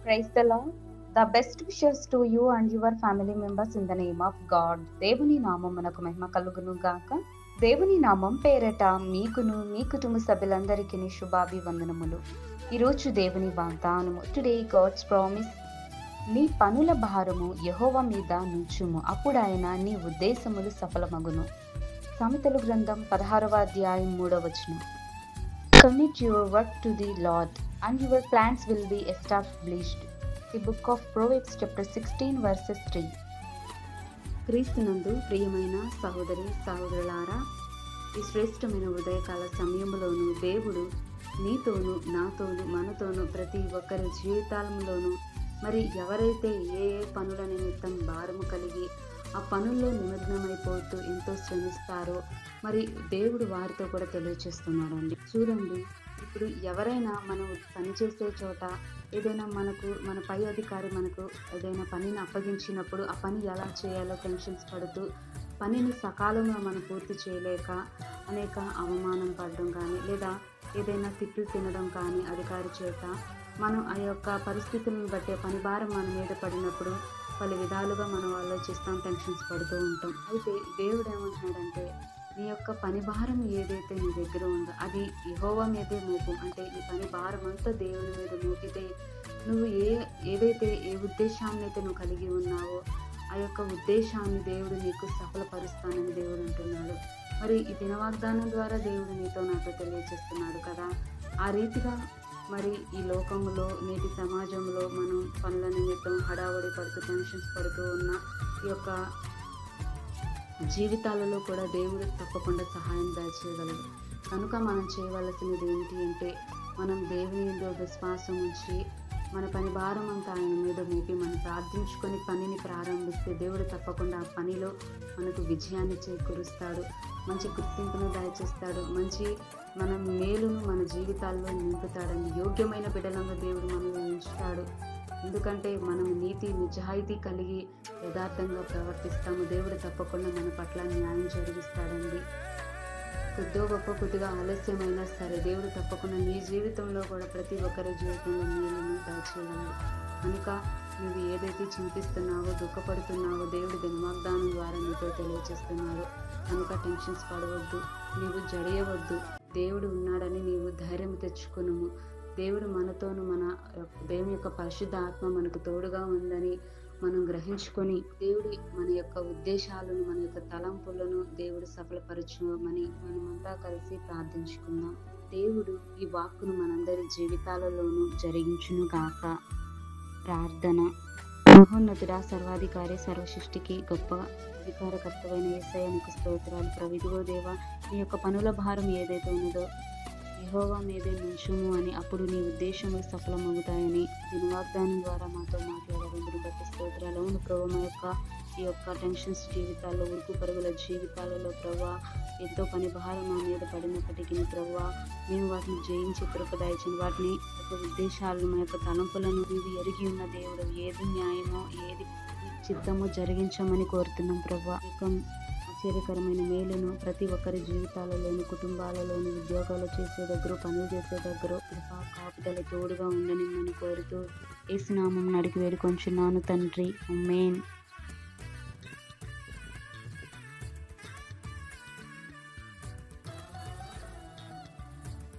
Praise the Lord. The best wishes to you and your family members in the name of God. దేవుని నామమునకు మహిమ కలుగును గాక. దేవుని నామం పేరట మీకును మీ కుటుంబ సభ్యులందరికీ శుభాభివందనములు. ఈరోజు దేవుని వాగ్దానము. Today God's promise. నీ పనుల భారము యెహోవా మీద నుంచుము, అప్పుడు ఆయన నీ ఉద్దేశములు సఫలమగును. సామెతలు గ్రంథం 16వ అధ్యాయం 3వ వచనం. Commit your work to the Lord, and your plans will be established. The book of Proverbs chapter 16 verses 3. క్రీస్తునందు ప్రియమైన సహోదరి సహోదరులారా, ఈ శ్రేష్టమైన ఉదయకాల సమయంలోనూ దేవుడు నీతోనూ నాతోనూ మనతోనూ ప్రతి ఒక్కరి జీవితాలలోనూ మరి ఎవరైతే ఏ పనుల నిమిత్తం భారము కలిగి ఆ పనుల్లో నిమగ్నమైపోతూ ఎంతో శ్రమిస్తారో మరి దేవుడు వారితో కూడా తెలియజేస్తున్నాడు అండి. చూడండి, ఇప్పుడు ఎవరైనా మనం పనిచేసే చోట ఏదైనా మన పై అధికారి మనకు ఏదైనా పనిని అప్పగించినప్పుడు ఆ పని ఎలా చేయాలో టెన్షన్స్ పడుతూ పనిని సకాలంలో మనం పూర్తి చేయలేక అనేక అవమానం పడడం కానీ లేదా ఏదైనా తిట్లు తినడం కానీ అధికారి చేత మనం ఆ యొక్క పరిస్థితులను బట్టి పని భారం మన మీద పడినప్పుడు పలు విధాలుగా మనం ఆలోచిస్తాం, టెన్షన్స్ పడుతూ ఉంటాం. అయితే దేవుడు ఏమంటున్నాడంటే, నీ యొక్క పని భారం ఏదైతే నీ దగ్గర ఉందో అది యెహోవా మీదే మోపు. అంటే నీ పని భారం అంతా దేవుని మీద మోపితే నువ్వు ఏదైతే ఏ ఉద్దేశాన్ని అయితే నువ్వు కలిగి ఉన్నావో ఆ యొక్క ఉద్దేశాన్ని దేవుడు నీకు సఫలపరుస్తానని దేవుడు అంటున్నాడు. మరి ఈ దిన వాగ్దానం ద్వారా దేవుడు నీతో నాతో తెలియజేస్తున్నాడు కదా. ఆ రీతిగా మరి ఈ లోకంలో నేటి సమాజంలో మనం పనుల నిమిత్తం హడావుడి పడుతూ టెన్షన్స్ పడుతూ ఉన్న ఈ యొక్క జీవితాలలో కూడా దేవుడు తప్పకుండా సహాయం దయచేయగలడు. కనుక మనం చేయవలసినది ఏంటి అంటే, మనం దేవుని మీద విశ్వాసం ఉంచి మన పని భారం అంతా ఆయన మీద మోపి మనం ప్రార్థించుకొని పనిని ప్రారంభిస్తే దేవుడు తప్పకుండా ఆ పనిలో మనకు విజయాన్ని చేకూరుస్తాడు, మంచి గుర్తింపును దయచేస్తాడు, మంచి మన మేలును మన జీవితాల్లో నింపుతాడని యోగ్యమైన బిడ్డలంగా దేవుడు మనల్ని ఉంచుతాడు. ఎందుకంటే మనం నీతి నిజాయితీ కలిగి యథార్థంగా ప్రవర్తిస్తాము. దేవుడు తప్పకుండా మన పట్ల న్యాయం జరిగిస్తాడండి. కొద్దిగా ఆలస్యమైనా సరే దేవుడు తప్పకుండా నీ జీవితంలో కూడా ప్రతి ఒక్కరి జీవితంలో మేలును దయచేయగలడు. కనుక నువ్వు ఏదైతే చింతిస్తున్నావో దుఃఖపడుతున్నావో దేవుడు దినవాగ్దానం ద్వారా నీతో తెలియజేస్తున్నాడు. కనుక టెన్షన్స్ పడవద్దు, నీవు జడియవద్దు. దేవుడు ఉన్నాడని నీవు ధైర్యం తెచ్చుకునుము. దేవుడు మనతోను మన దేవుని యొక్క పరిశుద్ధ ఆత్మ మనకు తోడుగా ఉందని మనం గ్రహించుకొని దేవుడి మన యొక్క ఉద్దేశాలను మన యొక్క తలంపులను దేవుడు సఫలపరచుమని మనమంతా కలిసి ప్రార్థించుకుందాం. దేవుడు ఈ వాక్కును మనందరి జీవితాలలోనూ జరిగించును గాక. ప్రార్థన. మహోన్నతుడా, సర్వాధికారి, సర్వసృష్టికి గొప్ప అధికారకర్తవైన యేసయ్య నీకు స్తోత్రాలు. ప్రభువో దేవా, నీ యొక్క పనుల భారం ఏదైతే ఉన్నదో యెహోవా మీదే నుంచుము అని, అప్పుడు నీ ఉద్దేశములు సఫలమవుతాయని దీని వాగ్దానం ద్వారా మాతో మాట్లాడారు. బట్టి స్తోత్రాలు. అవును ప్రభు, మా యొక్క ఈ యొక్క టెన్షన్స్ జీవితాల్లో, ఉరుకు పరుగుల జీవితాలలో ప్రభు ఎంతో పని భారం మా మీద పడినప్పటికీ ప్రభు మేము వాటిని జయించి కృపదయచండి. వాటిని యొక్క ఉద్దేశాలను మా యొక్క తలంపులను నీవు ఎరిగి ఉన్న దేవుడు, ఏది న్యాయమో ఏది చిత్తమో జరిగించమని కోరుతున్నాం ప్రభు. ఆశ్చర్యకరమైన మేలును ప్రతి ఒక్కరి జీవితాలలోని, కుటుంబాలలోని, ఉద్యోగాలు చేసే దగ్గర, పనులు చేసే దగ్గర కృపా కాపుదల తోడుగా ఉండని కోరుతూ యేసు నామమున అడిగి వేడుకొంచున్నాను తండ్రి. ఆమేన్.